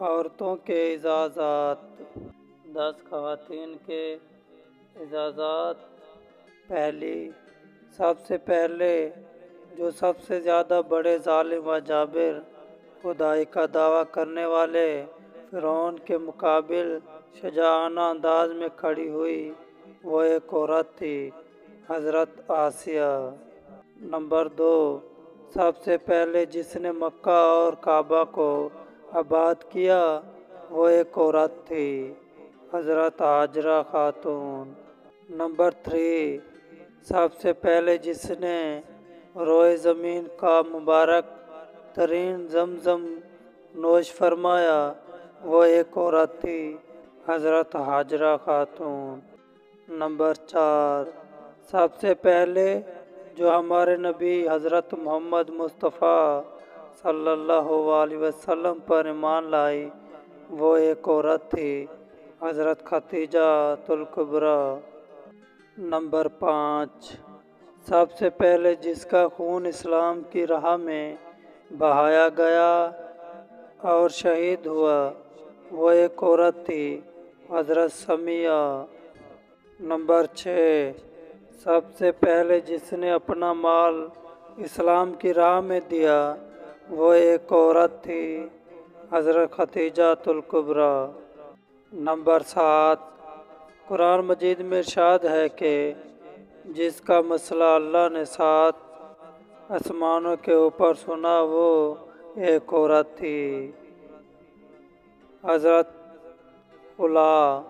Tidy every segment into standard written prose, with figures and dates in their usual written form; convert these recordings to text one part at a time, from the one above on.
عورتوں کے اعزازات۔ 10 خواتین کے اعزازات۔ پہلی، سب سے پہلے جو سب سے زیادہ بڑے ظالم و جابر خدائی کا دعویٰ کرنے والے فرعون کے مقابل شجاعانہ انداز میں کھڑی ہوئی، وہ ایک عورت تھی، حضرت آسیہ۔ نمبر 2، سب سے پہلے جس نے مکہ اور کعبہ کو آباد کیا، وہ ایک عورت تھی، حضرت ہاجرہ خاتون۔ نمبر 3، سب سے پہلے جس نے روئے زمین کا مبارک ترین زمزم نوش فرمایا، وہ ایک عورت تھی، حضرت ہاجرہ خاتون۔ نمبر 4، سب سے پہلے جو ہمارے نبی حضرت محمد مصطفیٰ صلی اللہ علیہ وسلم پر ایمان لائی، وہ ایک عورت تھی، حضرت خدیجہ الکبریٰ۔ نمبر 5، سب سے پہلے جس کا خون اسلام کی راہ میں بہایا گیا اور شہید ہوا، وہ ایک عورت تھی، حضرت سمیہ۔ نمبر 6، سب سے پہلے جس نے اپنا مال اسلام کی راہ میں دیا، وہ ایک عورت تھی، حضرت خدیجہ الکبریٰ۔ نمبر 7، قرآن مجید میں ارشاد ہے کہ جس کا مسئلہ اللہ نے 7 آسمانوں کے اوپر سنا، وہ ایک عورت تھی، حضرت خلا۔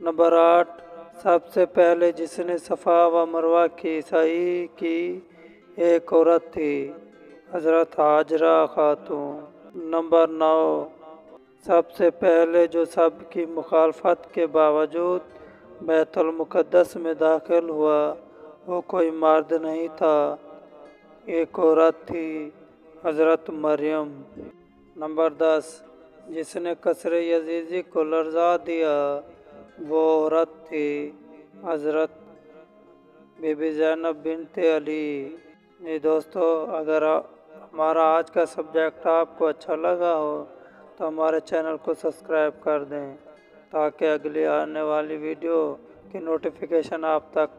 نمبر 8، سب سے پہلے جس نے صفا و مروہ کی سعی کی، ایک عورت تھی، حضرت ہاجرہ خاتون۔ نمبر 9، سب سے پہلے جو سب کی مخالفت کے باوجود بیت المقدس میں داخل ہوا، وہ کوئی مرد نہیں تھا، ایک عورت تھی، حضرت مریم۔ نمبر 10، جس نے قصر یزیدی کو لرزا دیا، وہ عورت تھی، حضرت بی بی زینب بنت علی۔ دوستو، اگر ہمارا آج کا سبجیکٹ آپ کو اچھا لگا ہو تو ہمارے چینل کو سبسکرائب کر دیں تاکہ اگلی آنے والی ویڈیو کی نوٹیفیکیشن آپ تک